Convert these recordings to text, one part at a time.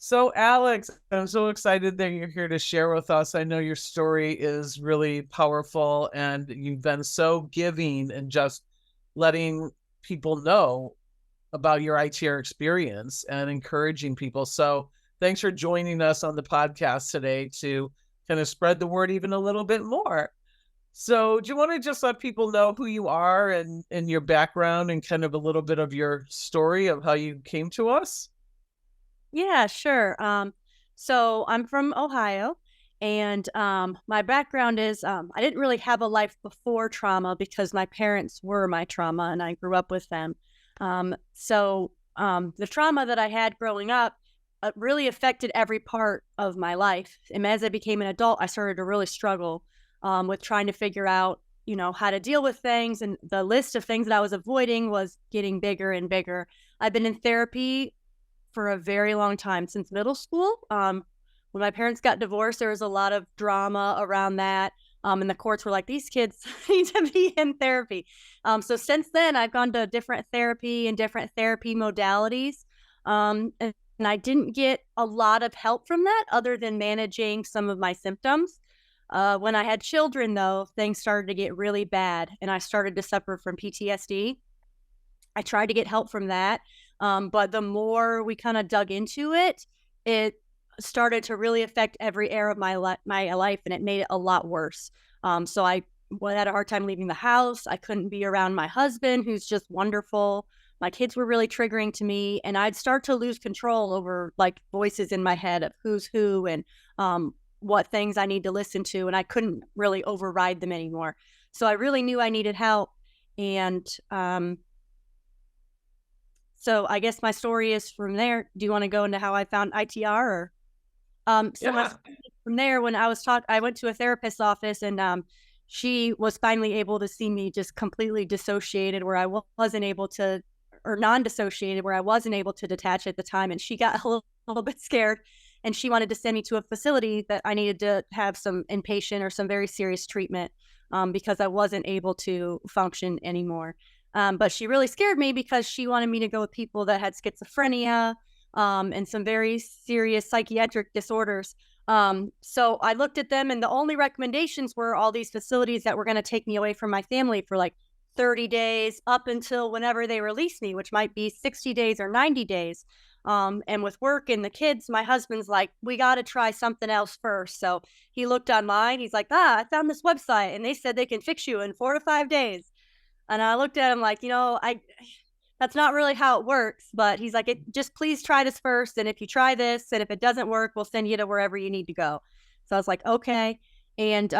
So, Alex, I'm so excited that you're here to share with us. I know your story is really powerful and you've been so giving and just letting people know about your ITR experience and encouraging people. So, thanks for joining us on the podcast today to kind of spread the word even a little bit more. So, do you want to just let people know who you are and your background and kind of a little bit of your story of how you came to us? Yeah, sure. So I'm from Ohio, and my background is I didn't really have a life before trauma because my parents were my trauma, and I grew up with them. The trauma that I had growing up really affected every part of my life. And as I became an adult, I started to really struggle with trying to figure out, how to deal with things, and the list of things that I was avoiding was getting bigger and bigger. I've been in therapy for a very long time, since middle school. When my parents got divorced, there was a lot of drama around that. And the courts were like, these kids need to be in therapy. So since then, I've gone to different therapy and different therapy modalities. And I didn't get a lot of help from that other than managing some of my symptoms. When I had children, though, things started to get really bad and I started to suffer from PTSD. I tried to get help from that. But the more we kind of dug into it, it started to really affect every area of my life, and it made it a lot worse. Had a hard time leaving the house. I couldn't be around my husband, who's just wonderful. My kids were really triggering to me, and I'd start to lose control over like voices in my head of who's who and what things I need to listen to, and I couldn't really override them anymore. So I really knew I needed help, and so I guess my story is from there. Do you wanna go into how I found ITR or my Yeah. story is from there when I went to a therapist's office and, she was finally able to see me just completely dissociated where I wasn't able to, or non-dissociated where I wasn't able to detach at the time, and she got a little bit scared, and she wanted to send me to a facility that I needed to have some inpatient or some very serious treatment, because I wasn't able to function anymore. But she really scared me because she wanted me to go with people that had schizophrenia, and some very serious psychiatric disorders. So I looked at them, and the only recommendations were all these facilities that were going to take me away from my family for like 30 days up until whenever they release me, which might be 60 days or 90 days. And with work and the kids, my husband's like, we got to try something else first. So he looked online. He's like, I found this website and they said they can fix you in 4 to 5 days. And I looked at him like, I that's not really how it works. But he's like, just please try this first. And if you try this and if it doesn't work, we'll send you to wherever you need to go. So I was like, okay. And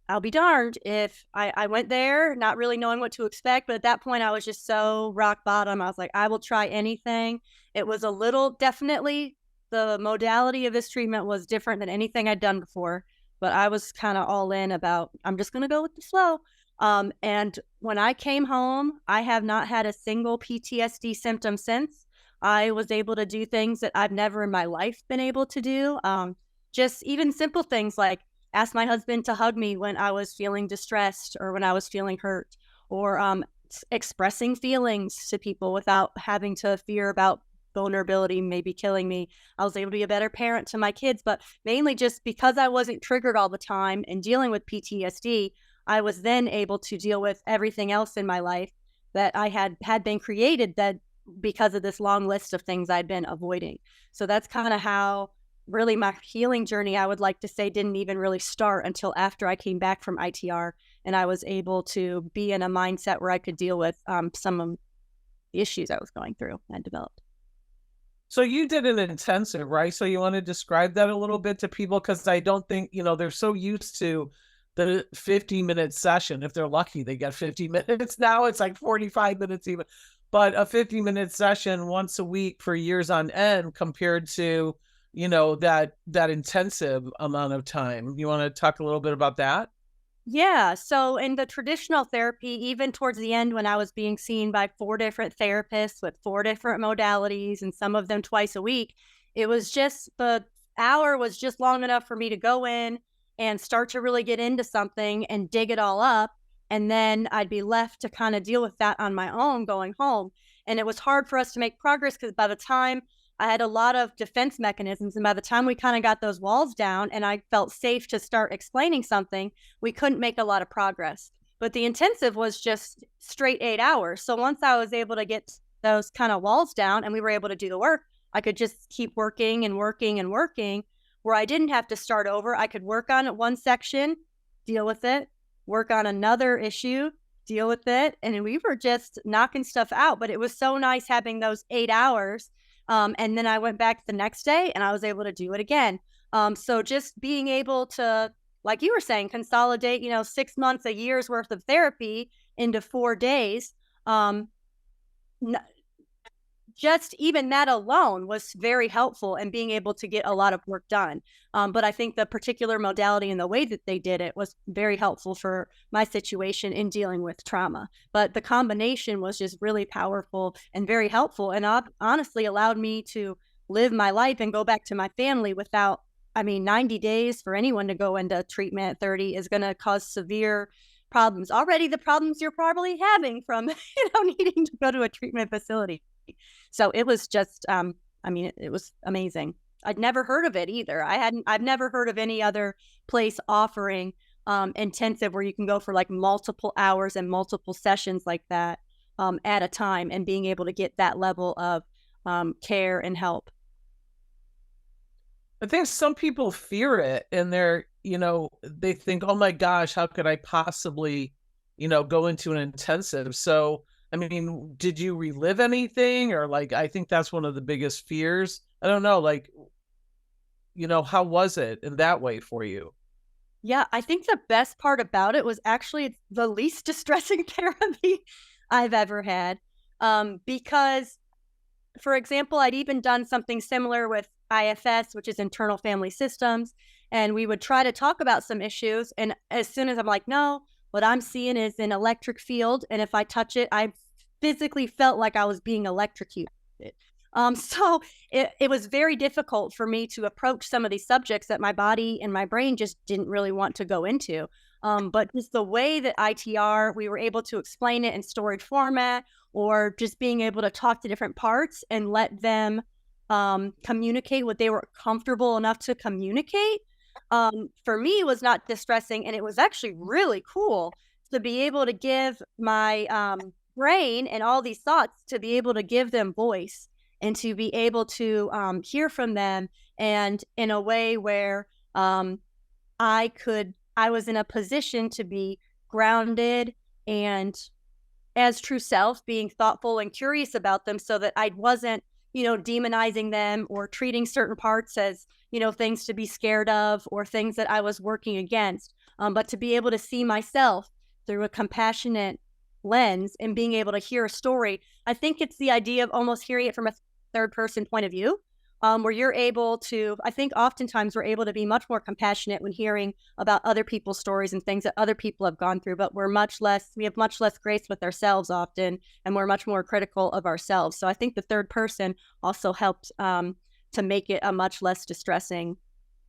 I'll be darned if I went there not really knowing what to expect. But at that point, I was just so rock bottom. I was like, I will try anything. It was a little, definitely, the modality of this treatment was different than anything I'd done before. But I was kind of all in about, I'm just going to go with the flow. And when I came home, I have not had a single PTSD symptom since. I was able to do things that I've never in my life been able to do. Just even simple things like ask my husband to hug me when I was feeling distressed or when I was feeling hurt, or expressing feelings to people without having to fear about vulnerability maybe killing me. I was able to be a better parent to my kids, but mainly just because I wasn't triggered all the time and dealing with PTSD, I was then able to deal with everything else in my life that I had been created that because of this long list of things I'd been avoiding. So that's kind of how really my healing journey, I would like to say, didn't even really start until after I came back from ITR and I was able to be in a mindset where I could deal with some of the issues I was going through and developed. So you did an intensive, right? So you want to describe that a little bit to people because I don't think, they're so used to the 50-minute session. If they're lucky, they get 50 minutes. Now it's like 45 minutes even. But a 50-minute session once a week for years on end compared to, that intensive amount of time. You want to talk a little bit about that? Yeah. So in the traditional therapy, even towards the end, when I was being seen by 4 different therapists with 4 different modalities and some of them twice a week, it was just the hour was just long enough for me to go in and start to really get into something and dig it all up. And then I'd be left to kind of deal with that on my own going home. And it was hard for us to make progress because by the time I had a lot of defense mechanisms. And by the time we kind of got those walls down and I felt safe to start explaining something, we couldn't make a lot of progress. But the intensive was just straight 8 hours. So once I was able to get those kind of walls down and we were able to do the work, I could just keep working and working and working where I didn't have to start over. I could work on one section, deal with it, work on another issue, deal with it. And we were just knocking stuff out. But it was so nice having those 8 hours. And then I went back the next day and I was able to do it again. So just being able to, like you were saying, consolidate, 6 months, a year's worth of therapy into 4 days. Just even that alone was very helpful in being able to get a lot of work done. But I think the particular modality and the way that they did it was very helpful for my situation in dealing with trauma. But the combination was just really powerful and very helpful, and honestly allowed me to live my life and go back to my family without, 90 days for anyone to go into treatment at 30 is going to cause severe problems. Already the problems you're probably having from, needing to go to a treatment facility. So it was just, it was amazing. I'd never heard of it either. I've never heard of any other place offering intensive where you can go for like multiple hours and multiple sessions like that at a time and being able to get that level of care and help. I think some people fear it and they think, oh my gosh, how could I possibly, go into an intensive? So, did you relive anything or I think that's one of the biggest fears. I don't know, how was it in that way for you? Yeah, I think the best part about it was actually the least distressing therapy I've ever had. Because, for example, I'd even done something similar with IFS, which is internal family systems, and we would try to talk about some issues. And as soon as I'm like, no, what I'm seeing is an electric field, and if I touch it, I physically felt like I was being electrocuted. So it was very difficult for me to approach some of these subjects that my body and my brain just didn't really want to go into. But just the way that ITR, we were able to explain it in storage format, or just being able to talk to different parts and let them communicate what they were comfortable enough to communicate, for me was not distressing. And it was actually really cool to be able to give my brain and all these thoughts, to be able to give them voice and to be able to hear from them, and in a way where I was in a position to be grounded and as true self, being thoughtful and curious about them, so that I wasn't, demonizing them or treating certain parts as, things to be scared of or things that I was working against. But to be able to see myself through a compassionate lens and being able to hear a story. I think it's the idea of almost hearing it from a third person point of view, where you're able to, I think oftentimes we're able to be much more compassionate when hearing about other people's stories and things that other people have gone through, but we have much less grace with ourselves often, and we're much more critical of ourselves. So I think the third person also helped to make it a much less distressing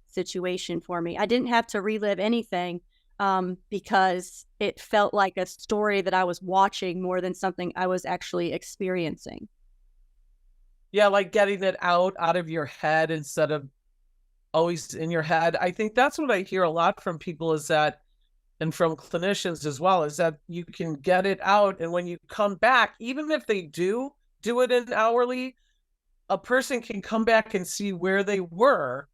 situation for me. I didn't have to relive anything because it felt like a story that I was watching more than something I was actually experiencing. Yeah, like getting it out of your head instead of always in your head. I think that's what I hear a lot from people is that, and from clinicians as well, is that you can get it out. And when you come back, even if they do it in hourly, a person can come back and see where they were.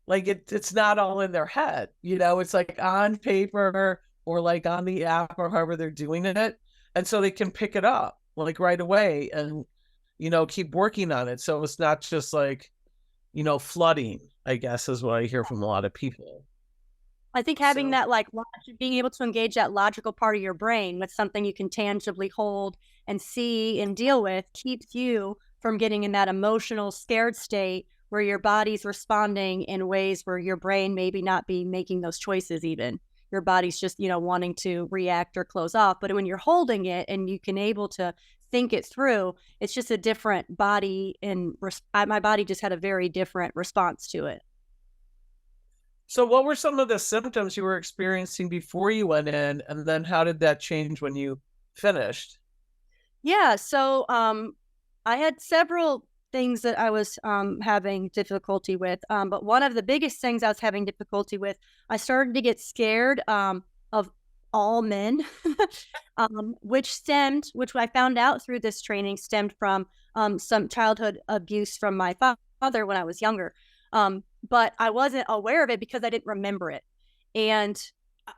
Like it's not all in their head, it's like on paper or like on the app or however they're doing it. And so they can pick it up like right away and, keep working on it. So it's not just like, flooding, I guess is what I hear from a lot of people. I think having that, being able to engage that logical part of your brain with something you can tangibly hold and see and deal with keeps you from getting in that emotional scared state where your body's responding in ways where your brain maybe not be making those choices even. Your body's just, wanting to react or close off. But when you're holding it and you can able to think it through, it's just a different body, and my body just had a very different response to it. So what were some of the symptoms you were experiencing before you went in, and then how did that change when you finished? Yeah, so I had several things that I was having difficulty with. But one of the biggest things I was having difficulty with, I started to get scared of all men, which I found out through this training, stemmed from some childhood abuse from my father when I was younger. But I wasn't aware of it because I didn't remember it. And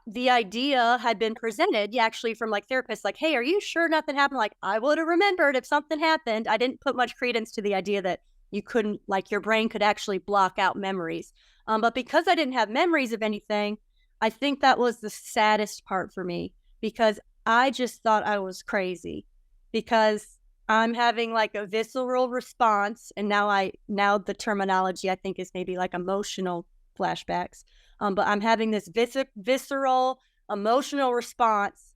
the idea had been presented actually from like therapists, like, hey, are you sure nothing happened? Like, I would have remembered if something happened. I didn't put much credence to the idea that you couldn't, like, your brain could actually block out memories. But because I didn't have memories of anything, I think that was the saddest part for me, because I just thought I was crazy because I'm having like a visceral response. And now the terminology I think is maybe like emotional flashbacks. But I'm having this visceral emotional response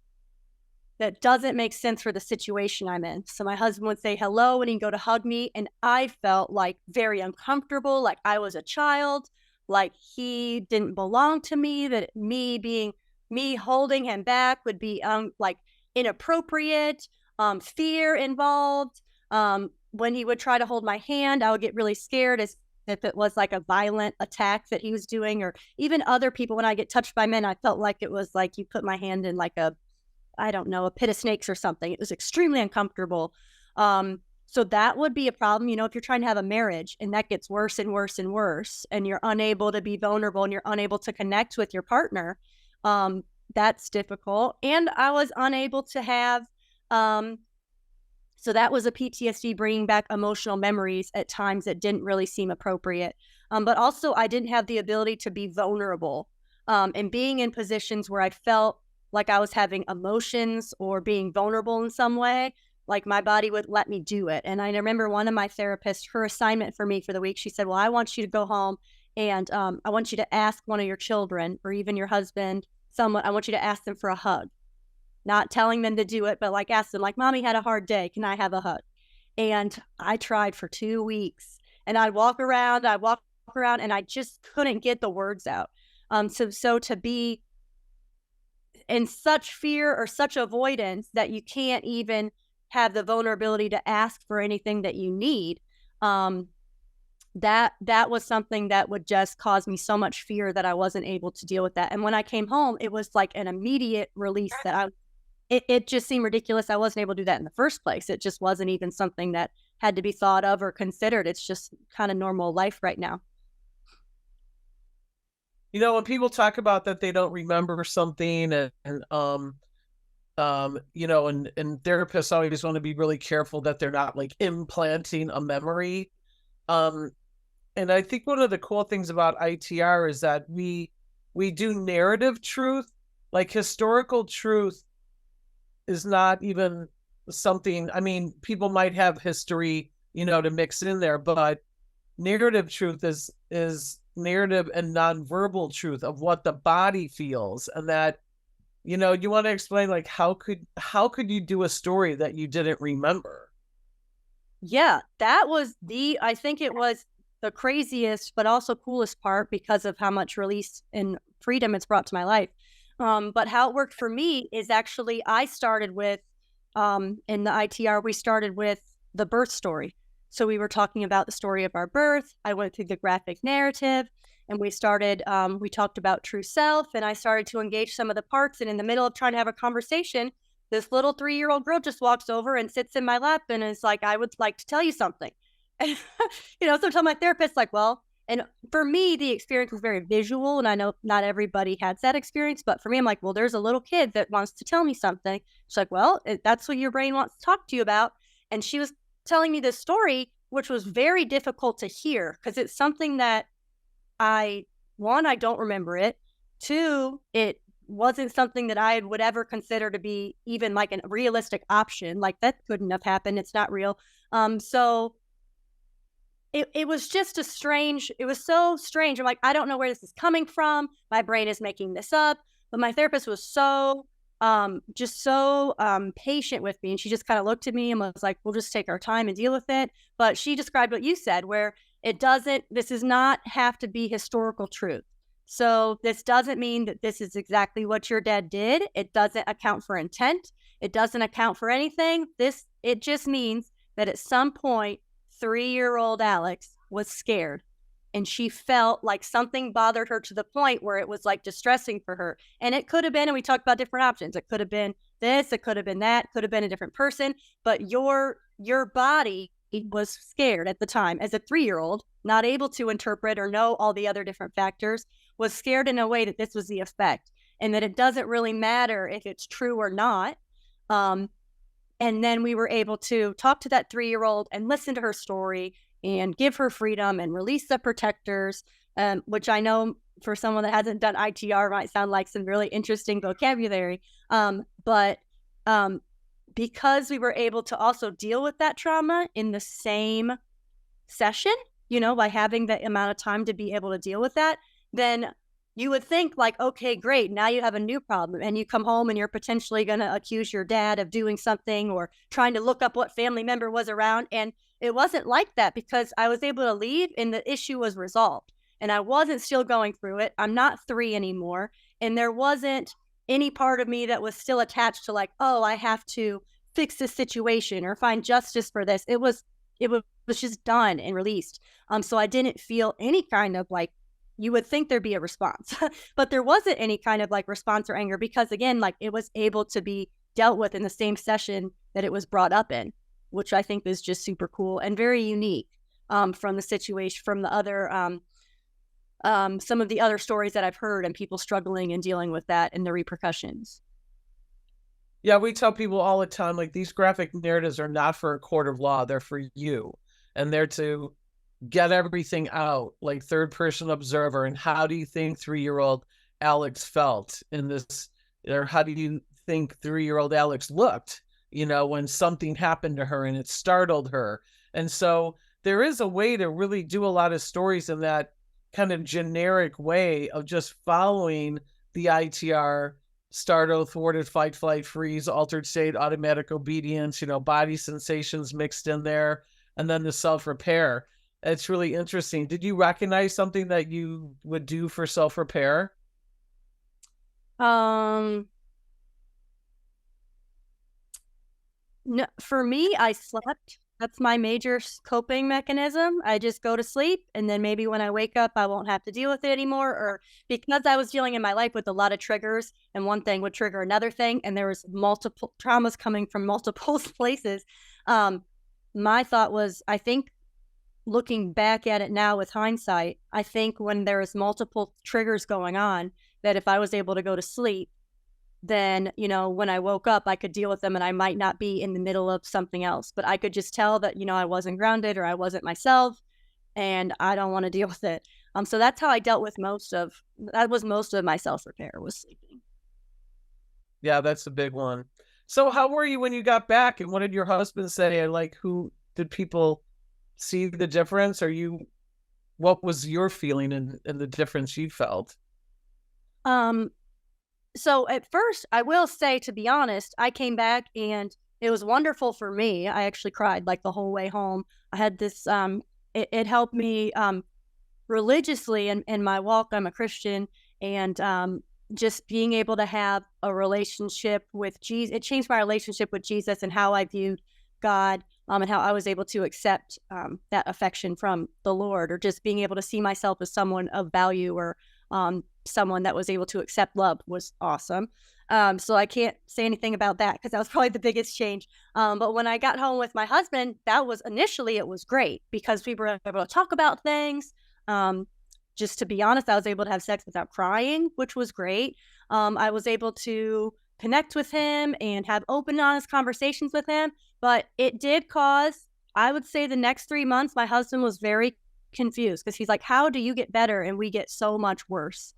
that doesn't make sense for the situation I'm in. So my husband would say hello and he'd go to hug me, and I felt like very uncomfortable, like I was a child, like he didn't belong to me, that me holding him back would be like inappropriate, fear involved. When he would try to hold my hand, I would get really scared, as if it was like a violent attack that he was doing, or even other people. When I get touched by men, I felt like it was like you put my hand in like I don't know, a pit of snakes or something. It was extremely uncomfortable. So that would be a problem, if you're trying to have a marriage and that gets worse and worse and worse, and you're unable to be vulnerable and you're unable to connect with your partner. That's difficult. And I was unable to have, so that was a PTSD, bringing back emotional memories at times that didn't really seem appropriate. But also I didn't have the ability to be vulnerable, and being in positions where I felt like I was having emotions or being vulnerable in some way, like my body would let me do it. And I remember one of my therapists, her assignment for me for the week, she said, well, I want you to go home and I want you to ask one of your children or even your husband, someone, I want you to ask them for a hug. Not telling them to do it, but like ask them, like, mommy had a hard day. Can I have a hug? And I tried for 2 weeks, and I'd walk around and I just couldn't get the words out. So to be in such fear or such avoidance that you can't even have the vulnerability to ask for anything that you need, that was something that would just cause me so much fear that I wasn't able to deal with that. And when I came home, it was like an immediate release that it just seemed ridiculous. I wasn't able to do that in the first place. It just wasn't even something that had to be thought of or considered. It's just kind of normal life right now. When people talk about that they don't remember something, and therapists always want to be really careful that they're not like implanting a memory. And I think one of the cool things about ITR is that we do narrative truth. Like, historical truth is not even something, I mean, people might have history, to mix in there, but narrative truth is narrative and nonverbal truth of what the body feels. And that, you want to explain, like, how could you do a story that you didn't remember? Yeah, that was I think it was the craziest, but also coolest part because of how much release and freedom it's brought to my life. But how it worked for me is actually I started with, in the ITR, we started with the birth story. So we were talking about the story of our birth. I went through the graphic narrative, and we talked about true self, and I started to engage some of the parts. And in the middle of trying to have a conversation, this little 3-year-old girl just walks over and sits in my lap and is like, I would like to tell you something. And, so I tell my therapist, like, well, and for me, the experience was very visual, and I know not everybody has that experience, but for me, I'm like, well, there's a little kid that wants to tell me something. She's like, well, that's what your brain wants to talk to you about. And she was telling me this story, which was very difficult to hear because it's something that I don't remember it. 2, it wasn't something that I would ever consider to be even like a realistic option. Like, that couldn't have happened. It's not real. So it was just it was so strange. I'm like, I don't know where this is coming from. My brain is making this up. But my therapist was so patient with me. And she just kind of looked at me and was like, we'll just take our time and deal with it. But she described what you said, where this does not have to be historical truth. So this doesn't mean that this is exactly what your dad did. It doesn't account for intent. It doesn't account for anything. It just means that at some point 3-year-old Alex was scared. And she felt like something bothered her to the point where it was like distressing for her. And it could have been, and we talked about different options. It could have been this, it could have been that, could have been a different person, but your body was scared at the time as a 3-year-old, not able to interpret or know all the other different factors, was scared in a way that this was the effect, and that it doesn't really matter if it's true or not. And then we were able to talk to that 3-year-old and listen to her story and give her freedom and release the protectors, which I know for someone that hasn't done ITR might sound like some really interesting vocabulary. But because we were able to also deal with that trauma in the same session, by having the amount of time to be able to deal with that, then you would think like, okay, great. Now you have a new problem, and you come home and you're potentially going to accuse your dad of doing something or trying to look up what family member was around. And it wasn't like that, because I was able to leave and the issue was resolved, and I wasn't still going through it. I'm not 3 anymore. And there wasn't any part of me that was still attached to like, oh, I have to fix this situation or find justice for this. It was just done and released. So I didn't feel any kind of like, you would think there'd be a response, but there wasn't any kind of like response or anger, because again, like it was able to be dealt with in the same session that it was brought up in, which I think is just super cool and very unique from the situation, from the other, some of the other stories that I've heard and people struggling and dealing with that and the repercussions. Yeah, we tell people all the time, like, these graphic narratives are not for a court of law. They're for you. And they're to get everything out, like third person observer. And how do you think 3-year-old Alex felt in this? Or how do you think 3-year-old Alex looked, when something happened to her and it startled her? And so there is a way to really do a lot of stories in that kind of generic way of just following the ITR: startle, thwarted, fight, flight, freeze, altered state, automatic obedience, body sensations mixed in there, and then the self-repair. It's really interesting. Did you recognize something that you would do for self-repair? No, for me, I slept. That's my major coping mechanism. I just go to sleep, and then maybe when I wake up, I won't have to deal with it anymore. Or because I was dealing in my life with a lot of triggers, and one thing would trigger another thing, and there was multiple traumas coming from multiple places. My thought was, I think, looking back at it now with hindsight, I think when there was multiple triggers going on, that if I was able to go to sleep, then, when I woke up, I could deal with them and I might not be in the middle of something else, but I could just tell that, I wasn't grounded or I wasn't myself and I don't want to deal with it. So that's how I dealt with most of my self-repair, was sleeping. Yeah, that's a big one. So how were you when you got back, and what did your husband say? Like, who did people see the difference? Or what was your feeling in the difference you felt? So at first, I will say, to be honest, I came back and it was wonderful for me. I actually cried like the whole way home. I had this, it helped me religiously in my walk. I'm a Christian, and just being able to have a relationship with Jesus, it changed my relationship with Jesus and how I viewed God, and how I was able to accept that affection from the Lord, or just being able to see myself as someone of value, or someone that was able to accept love, was awesome. So I can't say anything about that, because that was probably the biggest change. But when I got home with my husband, it was great, because we were able to talk about things. Just to be honest, I was able to have sex without crying, which was great. I was able to connect with him and have open, honest conversations with him. But it did cause, I would say, the next 3 months, my husband was very confused, because he's like, how do you get better and we get so much worse?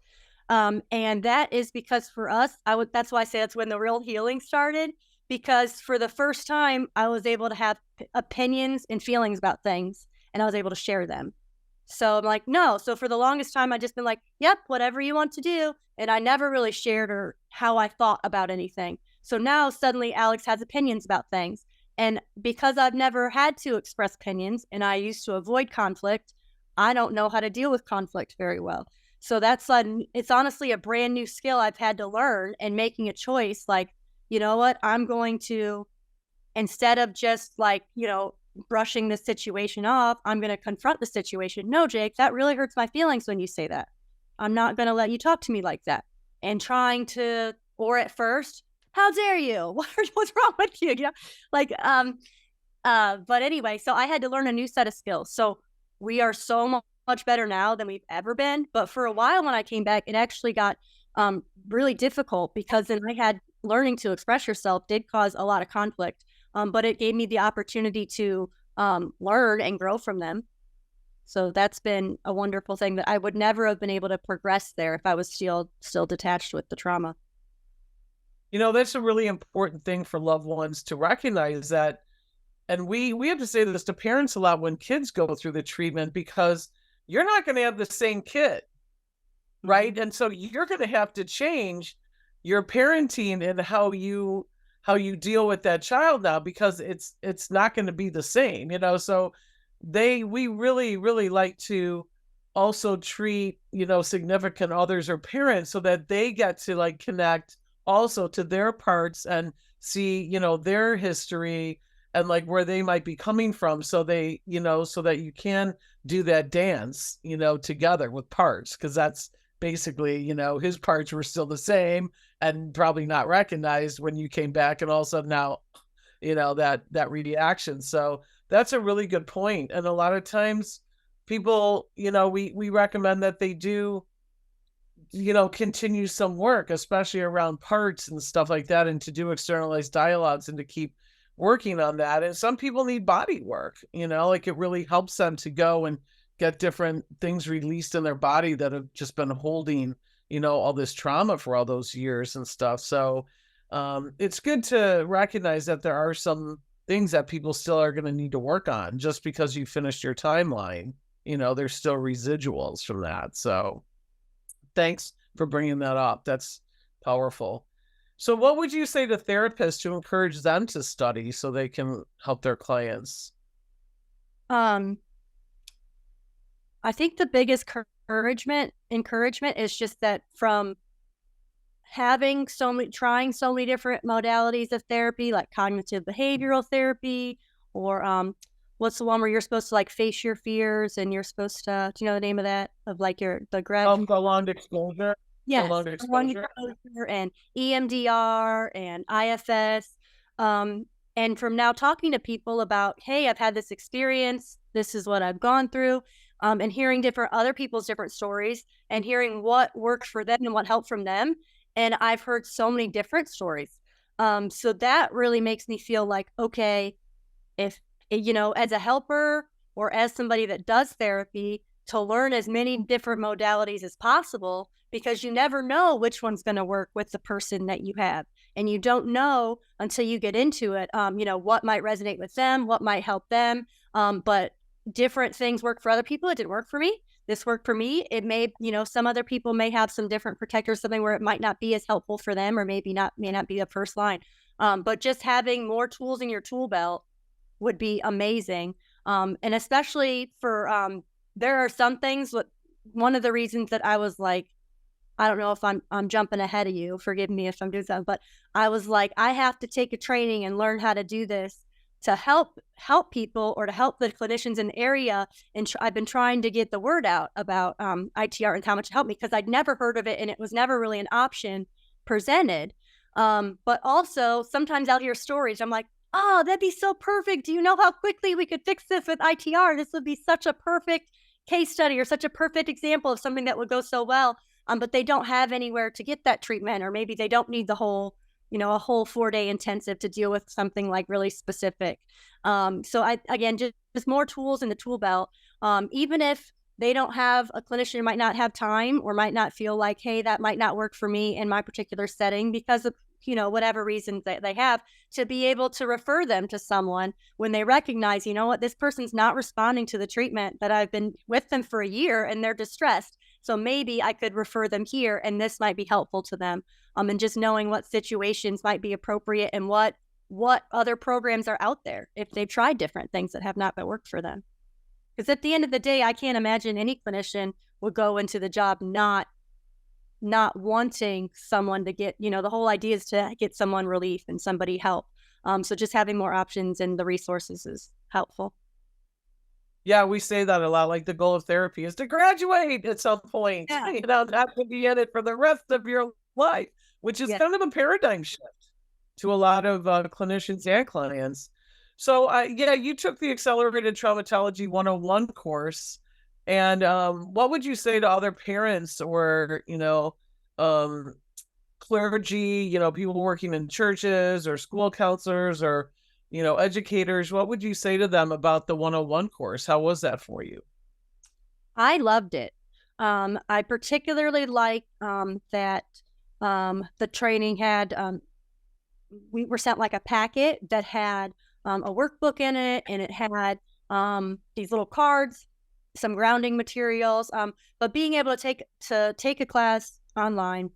And that is because for us, that's why I say that's when the real healing started, because for the first time, I was able to have opinions and feelings about things, and I was able to share them. So I'm like, no. So for the longest time, I just been like, yep, whatever you want to do. And I never really shared or how I thought about anything. So now suddenly Alex has opinions about things. And because I've never had to express opinions and I used to avoid conflict, I don't know how to deal with conflict very well. So it's honestly a brand new skill I've had to learn, and making a choice like, you know what, I'm going to, instead of just like, brushing this situation off. I'm going to confront the situation. No, Jake, that really hurts my feelings when you say that. I'm not going to let you talk to me like that. And trying to, or at first, how dare you? What's wrong with you? You know, like, but anyway, so I had to learn a new set of skills. So we are so much better now than we've ever been. But for a while when I came back, it actually got really difficult, because then I had learning to express yourself did cause a lot of conflict. But it gave me the opportunity to learn and grow from them. So that's been a wonderful thing that I would never have been able to progress there if I was still detached with the trauma. You know, that's a really important thing for loved ones to recognize that. And we have to say this to parents a lot when kids go through the treatment, because you're not going to have the same kid, right? And so you're going to have to change your parenting and how you deal with that child now, because it's not going to be the same, you know. So we really like to also treat, you know, significant others or parents so that they get to like connect also to their parts and see, you know, their history and like where they might be coming from, so they, you know, so that you can do that dance, you know, together with parts, because that's basically, you know, his parts were still the same and probably not recognized when you came back, and all of a sudden now, you know, that reaction. So that's a really good point. And a lot of times people, you know, we recommend that they do, you know, continue some work, especially around parts and stuff like that, and to do externalized dialogues and to keep working on that. And some people need body work, you know, like it really helps them to go and get different things released in their body that have just been holding, you know, all this trauma for all those years and stuff. So it's good to recognize that there are some things that people still are going to need to work on. Just because you finished your timeline, you know, there's still residuals from that. So thanks for bringing that up. That's powerful. So what would you say to therapists to encourage them to study so they can help their clients? Um, I think the biggest encouragement is just that from trying so many different modalities of therapy, like cognitive behavioral therapy, or what's the one where you're supposed to like face your fears and you're supposed to, do you know the name of that? Of like the gradual. Prolonged exposure. Yes, Prolonged exposure. and EMDR and IFS. And from now talking to people about, hey, I've had this experience, this is what I've gone through, and hearing other people's different stories and hearing what worked for them and what helped from them. And I've heard so many different stories. So that really makes me feel like, okay, if, you know, as a helper or as somebody that does therapy, to learn as many different modalities as possible, because you never know which one's going to work with the person that you have. And you don't know until you get into it, you know, what might resonate with them, what might help them. But different things work for other people. It didn't work for me. This worked for me. It may, you know, some other people may have some different protectors, something where it might not be as helpful for them, or may not be a first line. But just having more tools in your tool belt would be amazing. And especially for, there are some things, one of the reasons that I was like, I don't know if I'm jumping ahead of you, forgive me if I'm doing something, but I was like, I have to take a training and learn how to do this to help people, or to help the clinicians in the area. And I've been trying to get the word out about ITR and how much it helped me, because I'd never heard of it and it was never really an option presented. But also sometimes I'll hear stories. I'm like, oh, that'd be so perfect. Do you know how quickly we could fix this with ITR? This would be such a perfect case study, or such a perfect example of something that would go so well. But they don't have anywhere to get that treatment, or maybe they don't need the whole, you know, a whole 4-day intensive to deal with something like really specific. So again, just more tools in the tool belt. Even if they don't have a clinician, might not have time, or might not feel like, hey, that might not work for me in my particular setting because of, you know, whatever reasons that they have, to be able to refer them to someone when they recognize, you know what, this person's not responding to the treatment that I've been with them for a year and they're distressed. So maybe I could refer them here and this might be helpful to them. And just knowing what situations might be appropriate and what other programs are out there if they've tried different things that have not been worked for them. Because at the end of the day, I can't imagine any clinician would go into the job not wanting someone to get, you know, the whole idea is to get someone relief and somebody help. So just having more options and the resources helpful. Yeah, we say that a lot. Like the goal of therapy is to graduate at some point, Yeah. not to be in it for the rest of your life, which is Yeah. kind of a paradigm shift to a lot of clinicians and clients. So, yeah, you took the Accelerated Traumatology 101 course. And what would you say to other parents or, um, clergy, people working in churches or school counselors or, educators? What would you say to them about the 101 course? How was that for you? I loved it. I particularly like that the training had, we were sent like a packet that had a workbook in it, and it had these little cards, some grounding materials. But being able to take a class online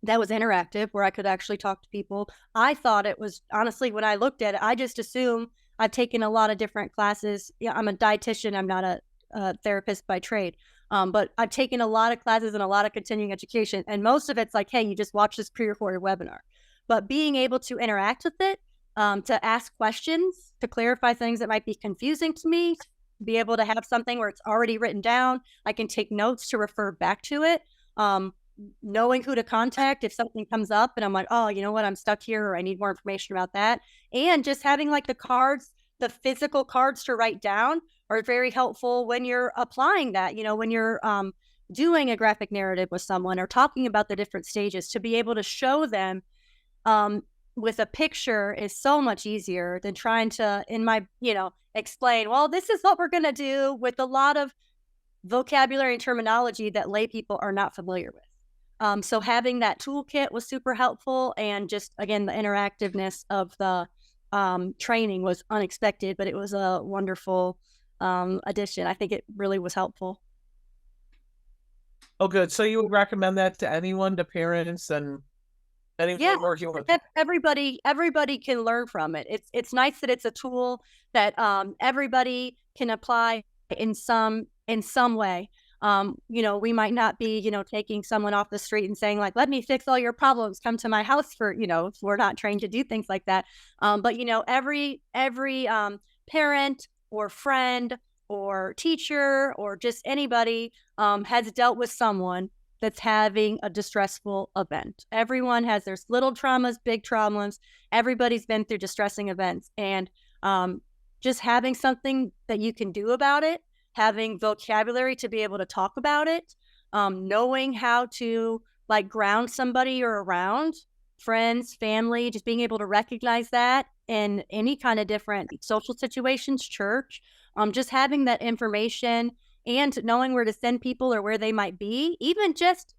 that was interactive where I could actually talk to people. I thought it was, honestly, when I looked at it, I just assumed, I've taken a lot of different classes. Yeah, I'm a dietitian. I'm not a therapist by trade. But I've taken a lot of classes and a lot of continuing education. And most of it's like, hey, you just watch this pre-recorded webinar. But being able to interact with it, to ask questions, to clarify things that might be confusing to me, to be able to have something where it's already written down, I can take notes to refer back to it. Knowing who to contact if something comes up and I'm like, oh, you know what, I'm stuck here, or I need more information about that. And just having like the cards, the physical cards to write down are very helpful when you're applying that, when you're doing a graphic narrative with someone or talking about the different stages, to be able to show them with a picture is so much easier than trying to, explain, well, this is what we're going to do, with a lot of vocabulary and terminology that lay people are not familiar with. So having that toolkit was super helpful. And just, again, the interactiveness of the training was unexpected, but it was a wonderful addition. I think it really was helpful. Oh, good. So you would recommend that to anyone, to parents and anyone Yeah, working with? everybody can learn from it. It's nice that it's a tool that everybody can apply in some way. We might not be, taking someone off the street and saying like, let me fix all your problems, come to my house for, if we're not trained to do things like that. But every parent or friend or teacher or just anybody has dealt with someone that's having a distressful event. Everyone has their little traumas, big traumas. Everybody's been through distressing events. And just having something that you can do about it, having vocabulary to be able to talk about it, knowing how to like ground somebody you're around, friends, family, just being able to recognize that in any kind of different social situations, church, just having that information and knowing where to send people or where they might be, even just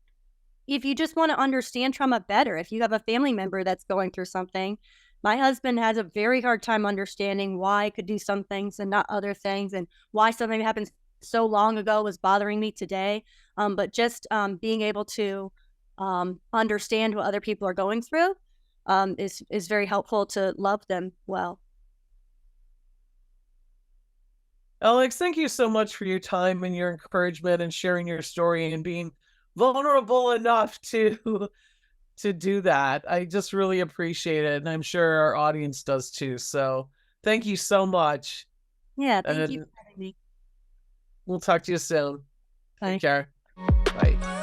if you just want to understand trauma better, if you have a family member that's going through something. My husband has a very hard time understanding why I could do some things and not other things, and why something that happened so long ago was bothering me today. But just being able to understand what other people are going through is very helpful to love them well. Alex, thank you so much for your time and your encouragement and sharing your story and being vulnerable enough to do that. I just really appreciate it, and I'm sure our audience does too. So, thank you so much, Yeah, thank you and for having me. we'll talk to you soon. Bye. Take care. Bye.